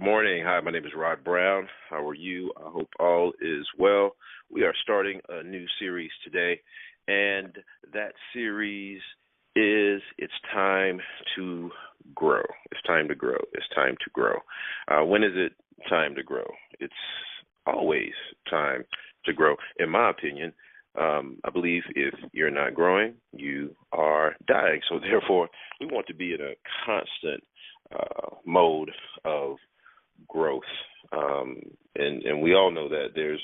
Good morning. Hi, my name is Rod Brown. How are you? I hope all is well. We are starting a new series today, and that series is It's Time to Grow. It's time to grow. It's time to grow. When is it time to grow? It's always time to grow, in my opinion. I believe if you're not growing, you are dying. So therefore, we want to be in a constant mode of growth. And we all know that there's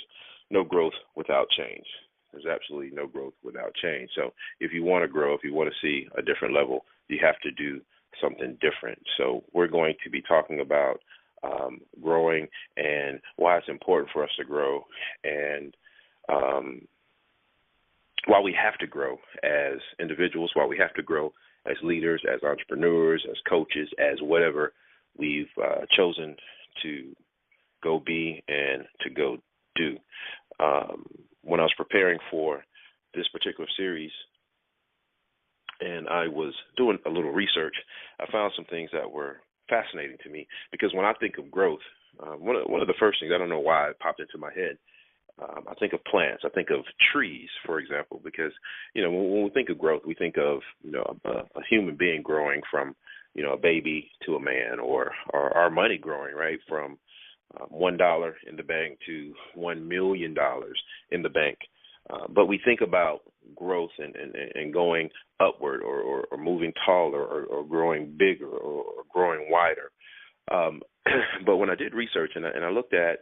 no growth without change. There's absolutely no growth without change. So if you want to grow, if you want to see a different level, you have to do something different. So we're going to be talking about growing and why it's important for us to grow, and why we have to grow as individuals, why we have to grow as leaders, as entrepreneurs, as coaches, as whatever we've chosen to go be and to go do. When I was preparing for this particular series and I was doing a little research, I found some things that were fascinating to me, because when I think of growth, one of the first things, I don't know why it popped into my head, I think of plants. I think of trees, for example, because, when we think of growth, we think of, a human being growing from, a baby to a man, or our money growing, right, from $1 in the bank to $1 million in the bank. But we think about growth and going upward, or moving taller, or growing bigger, or growing wider. But when I did research and I looked at,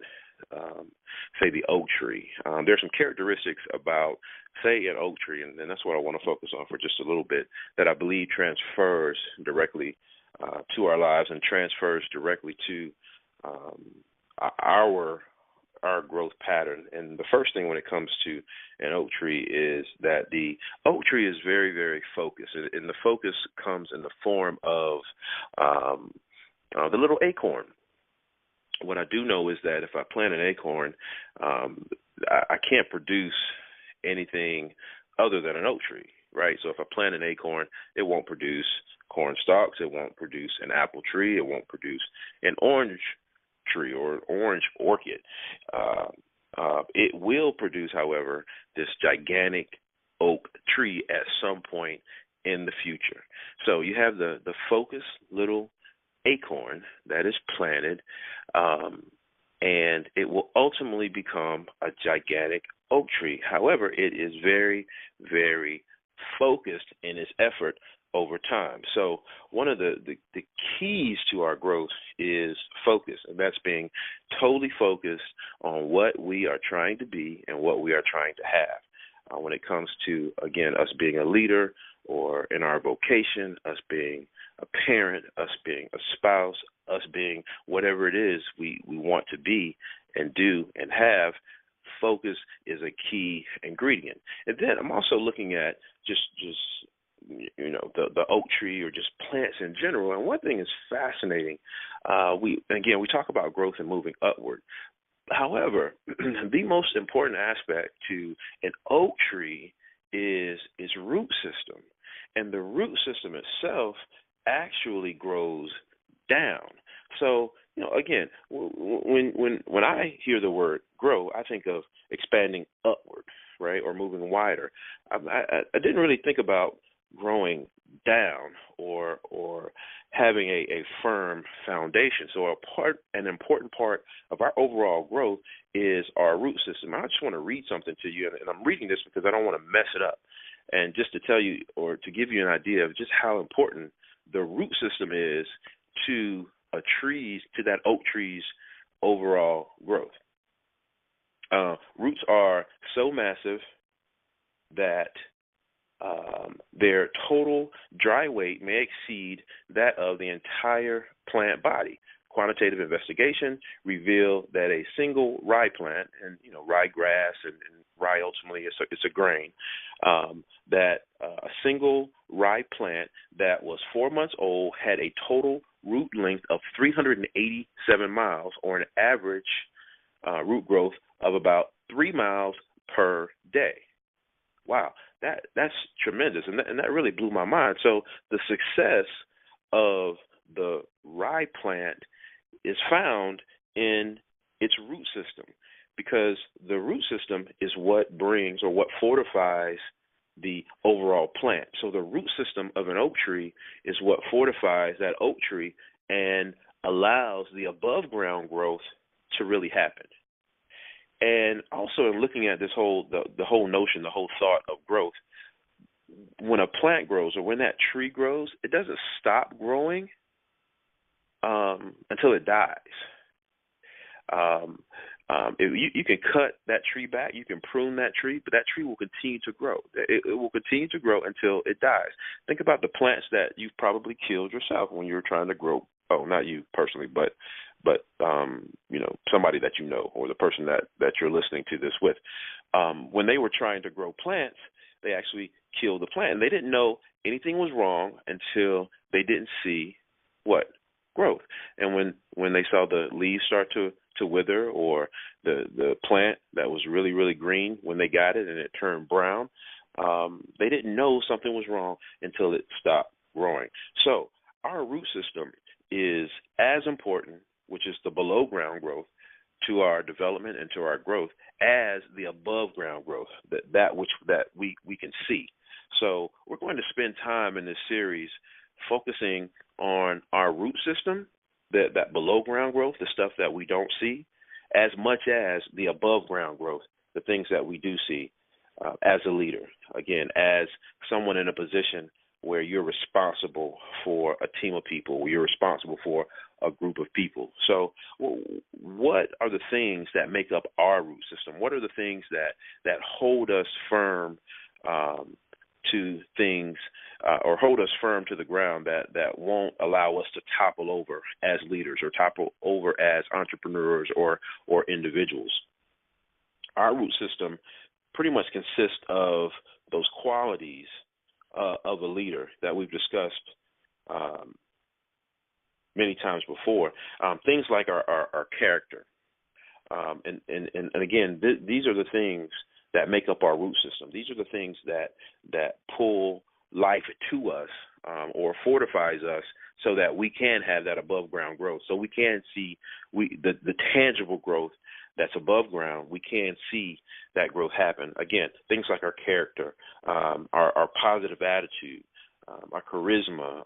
say, the oak tree, there's some characteristics about, say, an oak tree, and that's what I want to focus on for just a little bit, that I believe transfers directly to our lives and transfers directly to our growth pattern. And the first thing when it comes to an oak tree is that the oak tree is very, very focused, and the focus comes in the form of the little acorn. What I do know is that if I plant an acorn, I can't produce anything other than an oak tree, right? So if I plant an acorn, it won't produce corn stalks, it won't produce an apple tree, it won't produce an orange tree or orange orchid. It will produce, however, this gigantic oak tree at some point in the future. So you have the focused little acorn that is planted, and it will ultimately become a gigantic oak tree. However, it is very, very focused in its effort over time. So one of the keys to our growth is focus, and that's being totally focused on what we are trying to be and what we are trying to have. When it comes to, again, us being a leader, or in our vocation, us being a parent, us being a spouse, us being whatever it is we want to be and do and have, focus is a key ingredient. And then I'm also looking at just the oak tree, or just plants in general. And one thing is fascinating. We talk about growth and moving upward. However, the most important aspect to an oak tree is its root system. And the root system itself actually grows down. So, again, when I hear the word grow, I think of expanding upward, right, or moving wider. I didn't really think about growing down or having a firm foundation. So an important part of our overall growth is our root system. I just want to read something to you, and I'm reading this because I don't want to mess it up. And just to tell you, or to give you an idea of just how important the root system is to that oak tree's overall growth. Roots are so massive that their total dry weight may exceed that of the entire plant body. Quantitative investigation revealed that a single rye plant, and ryegrass and rye ultimately it's a grain, that a single rye plant that was 4 months old had a total root length of 387 miles, or an average root growth of about 3 miles per day. Wow, that's tremendous, and that really blew my mind. So the success of the rye plant is found in its root system, because the root system is what brings or what fortifies the overall plant. So the root system of an oak tree is what fortifies that oak tree and allows the above ground growth to really happen. And also in looking at this whole the whole notion, the whole thought of growth, when a plant grows or when that tree grows, it doesn't stop growing until it dies. You can cut that tree back, you can prune that tree, but that tree will continue to grow. It will continue to grow until it dies. Think about the plants that you've probably killed yourself when you were trying to grow. Oh, not you personally, but somebody that you know, or the person that you're listening to this with. When they were trying to grow plants, they actually killed the plant. And they didn't know anything was wrong until they didn't see what? Growth. And when they saw the leaves start to wither, or the plant that was really, really green, when they got it and it turned brown, they didn't know something was wrong until it stopped growing. So our root system is as important, which is the below ground growth, to our development and to our growth, as the above ground growth, that which we can see. So we're going to spend time in this series focusing on our root system, that below ground growth, the stuff that we don't see, as much as the above ground growth, the things that we do see as a leader. Again, as someone in a position where you're responsible for a team of people, where you're responsible for a group of people. So what are the things that make up our root system? What are the things that hold us firm to things, or hold us firm to the ground, that won't allow us to topple over as leaders or topple over as entrepreneurs or individuals? Our root system pretty much consists of those qualities of a leader that we've discussed many times before. Things like our character. And again, these are the things that make up our root system. These are the things that pull life to us, or fortifies us, so that we can have that above ground growth. So we can see the tangible growth that's above ground. We can see that growth happen. Again, things like our character, our positive attitude, our charisma,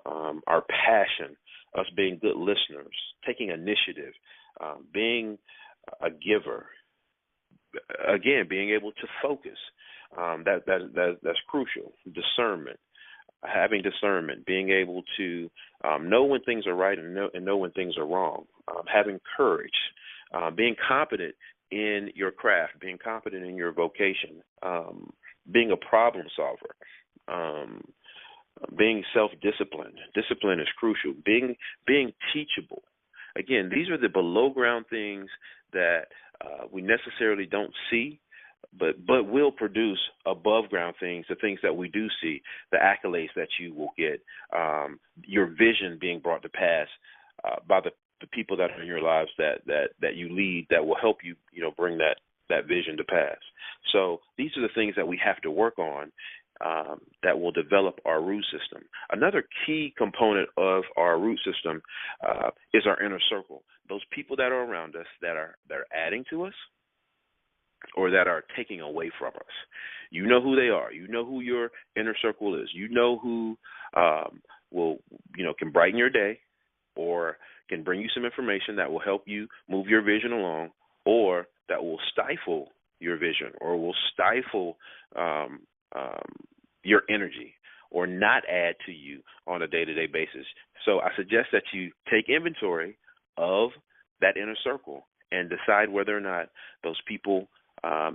our passion, us being good listeners, taking initiative, being a giver. Again, being able to focus, that's crucial. Discernment, having discernment, being able to know when things are right and know when things are wrong. Having courage, being competent in your craft, being competent in your vocation, being a problem solver, being self-disciplined. Discipline is crucial. Being teachable. Again, these are the below ground things that we necessarily don't see, but will produce above ground things, the things that we do see, the accolades that you will get, your vision being brought to pass by the people that are in your lives that you lead, that will help you, bring that vision to pass. So these are the things that we have to work on, that will develop our root system. Another key component of our root system is our inner circle. Those people that are around us that are adding to us, or that are taking away from us. You know who they are. You know who your inner circle is. You know who can brighten your day, or can bring you some information that will help you move your vision along, or that will stifle your vision, or will stifle your energy, or not add to you on a day-to-day basis. So I suggest that you take inventory of that inner circle and decide whether or not those people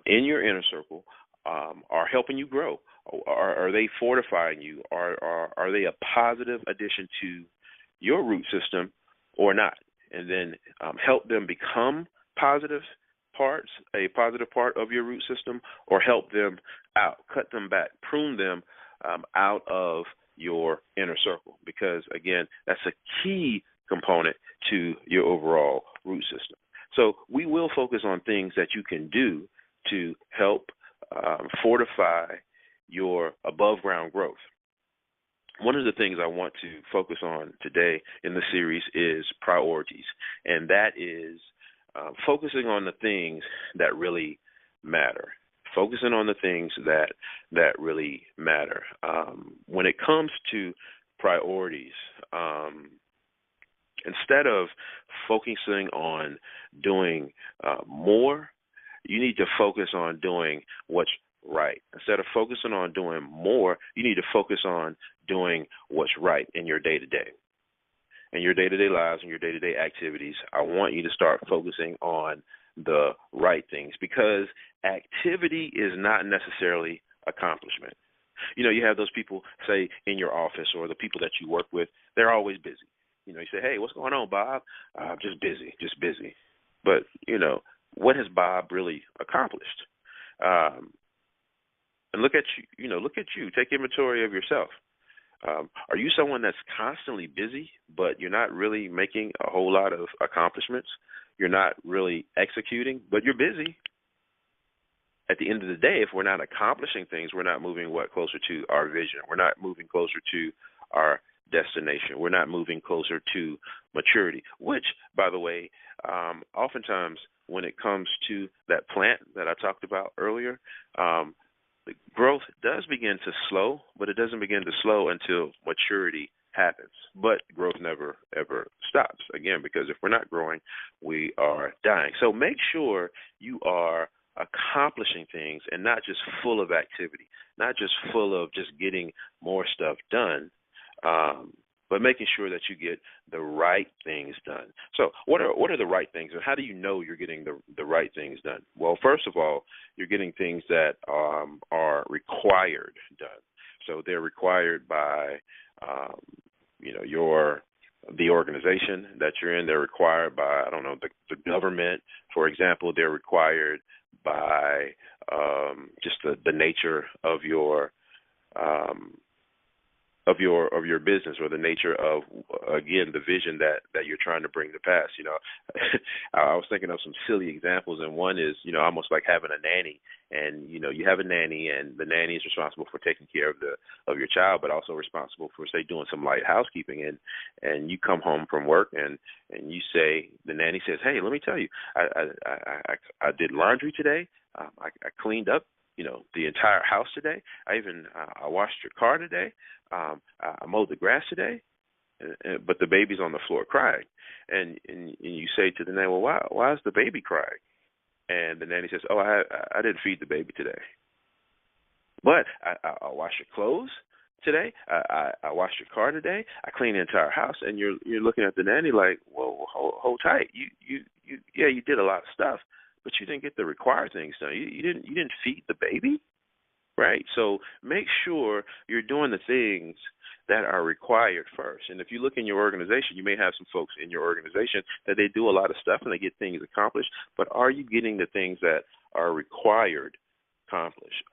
in your inner circle are helping you grow. Are they fortifying you? Are they a positive addition to your root system or not? And then help them become a positive part of your root system, or help them out, cut them back, prune them out of your inner circle, because, again, that's a key component to your overall root system. So we will focus on things that you can do to help fortify your above ground growth. one of the things I want to focus on today in the series is priorities, and that is focusing on the things that really matter. Focusing on the things that really matter. When it comes to priorities, instead of focusing on doing more, you need to focus on doing what's right. Instead of focusing on doing more, you need to focus on doing what's right in your day to day. In your day to day lives and your day to day activities, I want you to start focusing on the right things, because activity is not necessarily accomplishment. You have those people, say, in your office, or the people that you work with, they're always busy. You say, hey, what's going on, Bob? Just busy, just busy. But, what has Bob really accomplished? And look at you. Take inventory of yourself. Are you someone that's constantly busy, but you're not really making a whole lot of accomplishments? You're not really executing, but you're busy. At the end of the day, if we're not accomplishing things, we're not moving closer to our vision. We're not moving closer to our destination. We're not moving closer to maturity, which, by the way, oftentimes when it comes to that plant that I talked about earlier, the growth does begin to slow, but it doesn't begin to slow until maturity happens. But growth never, ever stops, again, because if we're not growing, we are dying. So make sure you are accomplishing things and not just full of activity, not just full of just getting more stuff done, but making sure that you get the right things done. So what are the right things, and how do you know you're getting the right things done? Well, first of all, you're getting things that are required done. So they're required by the organization that you're in. They're required by, the government, for example. They're required by just the nature of your business, or the nature of, again, the vision that you're trying to bring to pass. I was thinking of some silly examples, and one is, almost like having a nanny, and you have a nanny, and the nanny is responsible for taking care of your child, but also responsible for, say, doing some light housekeeping, and you come home from work, and you say, the nanny says, hey, let me tell you, I did laundry today, I cleaned up the entire house today. I washed your car today. I mowed the grass today, but the baby's on the floor crying. And you say to the nanny, well, why is the baby crying? And the nanny says, oh, I didn't feed the baby today. But I washed your clothes today. I washed your car today. I cleaned the entire house. And you're looking at the nanny like, whoa, hold tight. You did a lot of stuff, but you didn't get the required things done. You didn't feed the baby, right? So make sure you're doing the things that are required first. And if you look in your organization, you may have some folks in your organization that they do a lot of stuff and they get things accomplished, but are you getting the things that are required accomplished?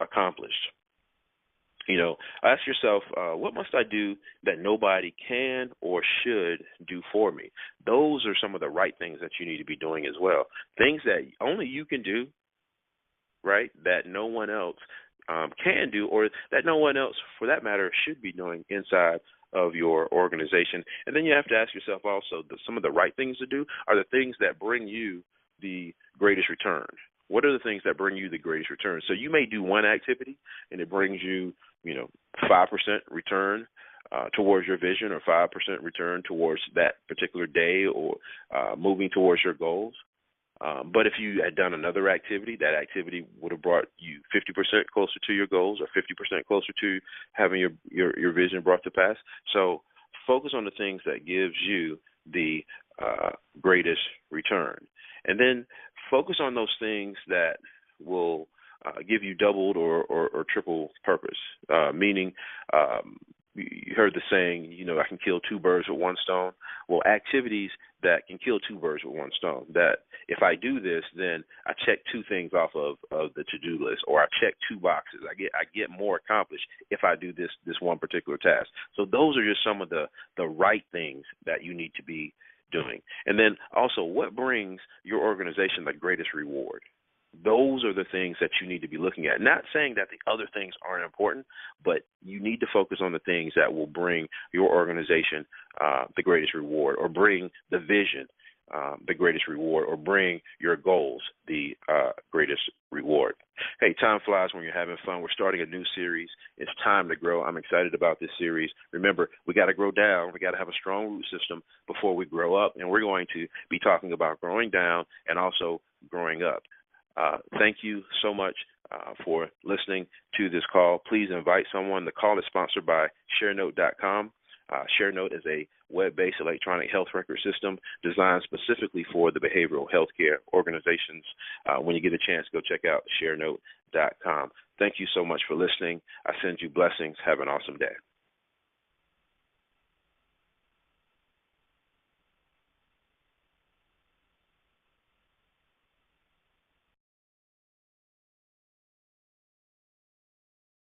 Ask yourself, what must I do that nobody can or should do for me? Those are some of the right things that you need to be doing as well. Things that only you can do, right, that no one else can do, or that no one else, for that matter, should be doing inside of your organization. And then you have to ask yourself also, some of the right things to do are the things that bring you the greatest return. What are the things that bring you the greatest return? So you may do one activity and it brings you, 5% return towards your vision, or 5% return towards that particular day, or moving towards your goals. But if you had done another activity, that activity would have brought you 50% closer to your goals, or 50% closer to having your vision brought to pass. So focus on the things that gives you the greatest return. And then focus on those things that will give you doubled or triple purpose, meaning you heard the saying, I can kill two birds with one stone. Well, activities that can kill two birds with one stone, that if I do this, then I check two things off of the to-do list, or I check two boxes. I get more accomplished if I do this one particular task. So those are just some of the right things that you need to be doing. And then also, what brings your organization the greatest reward? those are the things that you need to be looking at. Not saying that the other things aren't important, but you need to focus on the things that will bring your organization the greatest reward, or bring the vision the greatest reward, or bring your goals the greatest reward. Hey, time flies when you're having fun. We're starting a new series. It's time to grow. I'm excited about this series. Remember, we got to grow down. We got to have a strong root system before we grow up, and we're going to be talking about growing down and also growing up. Thank you so much for listening to this call. Please invite someone. The call is sponsored by ShareNote.com. ShareNote is a web-based electronic health record system designed specifically for the behavioral healthcare organizations. When you get a chance, go check out ShareNote.com. Thank you so much for listening. I send you blessings. Have an awesome day.